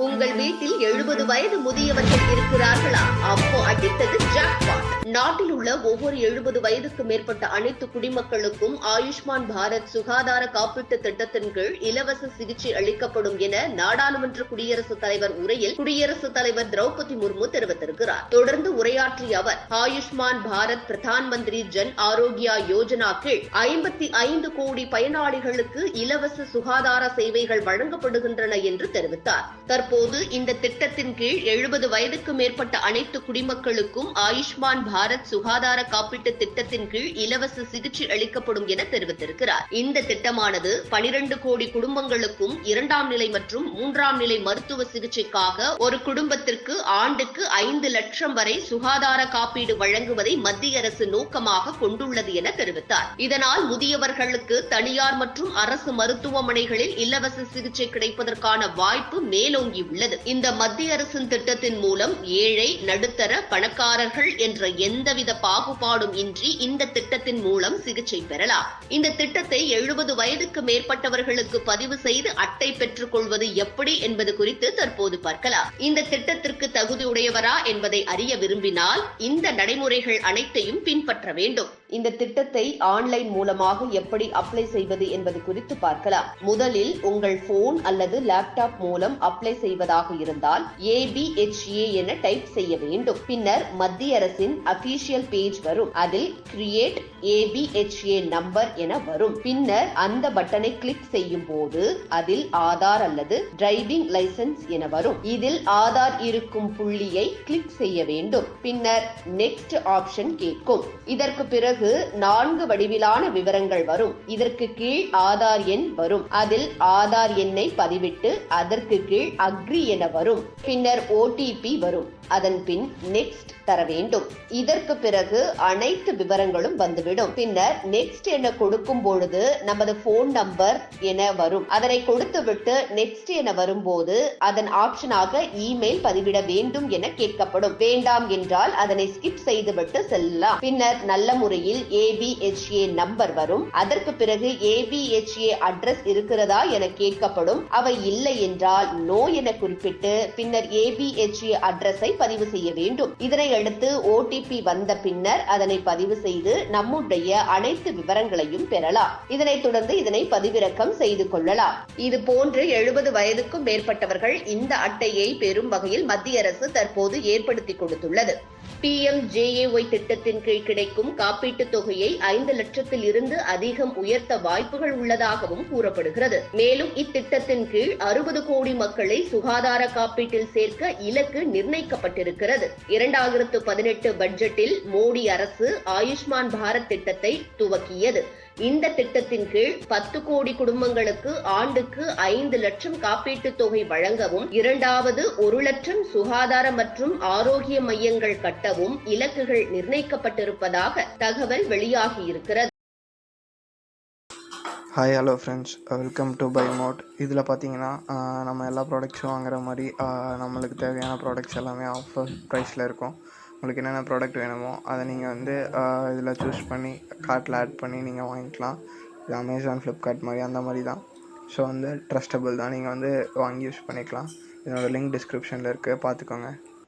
உங்கள் வீட்டில் 70 வயது முதியவர்கள் இருக்கிறார்களா? அப்போ அடித்தது ஜாக்பாட். நாட்டில் உள்ள ஒவ்வொரு 70 வயதுக்கு மேற்பட்ட அனைத்து குடிமக்களுக்கும் ஆயுஷ்மான் பாரத் சுகாதார காப்பீட்டு திட்டத்தின் கீழ் இலவச சிகிச்சை அளிக்கப்படும் என நாடாளுமன்ற குடியரசுத் தலைவர் உரையில் குடியரசுத் தலைவர் திரௌபதி முர்மு தெரிவித்திருக்கிறார். தொடர்ந்து உரையாற்றிய அவர், ஆயுஷ்மான் பாரத் பிரதான் மந்திரி ஜன் ஆரோக்கியா யோஜனா கீழ் 55 கோடி பயனாளிகளுக்கு இலவச சுகாதார சேவைகள் வழங்கப்படுகின்றன என்று தெரிவித்தார். தற்போது இந்த திட்டத்தின் கீழ் 70 வயதுக்கு மேற்பட்ட அனைத்து குடிமக்களுக்கும் ஆயுஷ்மான் பாரத் சுகாதார காப்பீட்டு திட்டத்தின் கீழ் இலவச சிகிச்சை அளிக்கப்படும் என தெரிவித்திருக்கிறார். இந்த திட்டமானது 12 கோடி குடும்பங்களுக்கும் 2ஆம் நிலை மற்றும் 3ஆம் நிலை மருத்துவ சிகிச்சைக்காக ஒரு குடும்பத்திற்கு ஆண்டுக்கு 5 லட்சம் வரை சுகாதார காப்பீடு வழங்குவதை மத்திய அரசு நோக்கமாக கொண்டுள்ளது என தெரிவித்தார். இதனால் முதியவர்களுக்கு தனியார் மற்றும் அரசு மருத்துவமனைகளில் இலவச சிகிச்சை கிடைப்பதற்கான வாய்ப்பு மேலோங்கியுள்ளது. இந்த மத்திய அரசின் திட்டத்தின் மூலம் ஏழை, நடுத்தர, பணக்காரர்கள் என்ற எந்தவித பாகுபாடும் இன்றி இந்த திட்டத்தின் மூலம் சிகிச்சை பெறலாம். இந்த திட்டத்தை 70 வயதுக்கு மேற்பட்டவர்களுக்கு பதிவு செய்து அட்டை பெற்றுக் கொள்வது எப்படி என்பது குறித்து தற்போது பார்க்கலாம். இந்த திட்டத்திற்கு தகுதியுடையவரா என்பதை அறிய விரும்பினால் இந்த நடைமுறைகள் அனைத்தையும் பின்பற்ற வேண்டும். இந்த திட்டத்தை ஆன்லைன் மூலமாக எப்படி அப்ளை செய்வது என்பது குறித்து பார்க்கலாம். முதலில் உங்கள் போன் அல்லது லேப்டாப் மூலம் அப்ளை செய்வதாக இருந்தால் ABHA என டைப் செய்ய வேண்டும். பின்னர் மத்திய அரசின் அபிஷியல் பேஜ் வரும். அதில் கிரியேட் ABHA நம்பர் என வரும். பின்னர் அந்த பட்டனை கிளிக் செய்யும் போது அதில் ஆதார் அல்லது டிரைவிங் லைசன்ஸ் என வரும். இதில் ஆதார் இருக்கும் புள்ளியை கிளிக் செய்ய வேண்டும். பின்னர் நெக்ஸ்ட் ஆப்ஷன் கேட்கும். இதற்கு பிறகு 4 வடிவிலான விவரங்கள் வரும். இதற்கு கீழ் ஆதார் எண் வரும். அதில் ஆதார் எண்ணை பதிவிட்டு அதற்கு கீழ் அக்ரி என வரும். பின்னர் OTP வரும். அதன் பின் நெக்ஸ்ட் தர வேண்டும். இதற்கு பிறகு அனைத்து விவரங்களும் வந்துவிடும். பின்னர் நெக்ஸ்ட் என கொடுக்கும் பொழுது நமது போன் நம்பர் என வரும். அதனை கொடுத்துவிட்டு நெக்ஸ்ட் என வரும்போது அதன் ஆப்ஷனாக இமெயில் பதிவிட வேண்டும் என கேட்கப்படும். வேண்டாம் என்றால் அதனை ஸ்கிப் செய்துவிட்டு செல்லலாம். பின்னர் நல்ல முறையில் ABHA நம்பர் வரும். அதற்கு பிறகு ABHA அட்ரஸ் இருக்கிறதா என கேட்கப்படும். அவை இல்லை என்றால் நோ என குறிப்பிட்டு பின்னர் ABHA அட்ரஸை பதிவு செய்ய வேண்டும். இதனை அடுத்து OTP வந்த பின்னர் அதனை பதிவு செய்து நம்முடைய அனைத்து விவரங்களையும் பெறலாம். இதனைத் தொடர்ந்து இதனை பதிவிறக்கம் செய்து கொள்ளலாம். இது போன்று 70 வயதுக்கும் மேற்பட்டவர்கள் இந்த அட்டையை பெறும் வகையில் மத்திய அரசு தற்போது ஏற்படுத்தி கொடுத்துள்ளது. PMJAY திட்டத்தின் கீழ் கிடைக்கும் காப்பீட்டுத் தொகையை 5 லட்சத்தில் இருந்து அதிகம் உயர்த்த வாய்ப்புகள் உள்ளதாகவும் கூறப்படுகிறது. மேலும் இத்திட்டத்தின் கீழ் 60 கோடி மக்களை சுகாதார காப்பீட்டில் சேர்க்க இலக்கு நிர்ணயிக்கப்பட்டிருக்கிறது. 2018 பட்ஜெட்டில் மோடி அரசு ஆயுஷ்மான் பாரத் திட்டத்தை துவக்கியது. இந்த திட்டத்தின் கீழ் 10 கோடி குடும்பங்களுக்கு ஆண்டுக்கு 5 லட்சம் காப்பீட்டுத் தொகை வழங்கவும், 2வது 1 லட்சம் சுகாதார மற்றும் ஆரோக்கிய மையங்கள் கட்டவும் இலக்குகள் நிர்ணயிக்கப்பட்டிருப்பதாக தகவல் வெளியாகியிருக்கிறது. Hi, hello friends, welcome to பைமோட். இதில் பார்த்தீங்கன்னா நம்ம எல்லா ப்ராடக்ட்ஸும் வாங்குற மாதிரி நம்மளுக்கு தேவையான ப்ராடக்ட்ஸ் எல்லாமே ஆஃபர் ப்ரைஸில் இருக்கும். உங்களுக்கு என்னென்ன ப்ராடக்ட் வேணுமோ அதை நீங்கள் இதில் சூஸ் பண்ணி கார்ட்டில் ஆட் பண்ணி நீங்கள் வாங்கிக்கலாம். இது அமேசான், ஃப்ளிப்கார்ட் மாதிரி அந்த மாதிரி தான். ஸோ ட்ரஸ்டபுள் தான். நீங்கள் வாங்கி யூஸ் பண்ணிக்கலாம். இதனோட லிங்க் டிஸ்கிரிப்ஷனில் இருக்குது, பார்த்துக்கோங்க.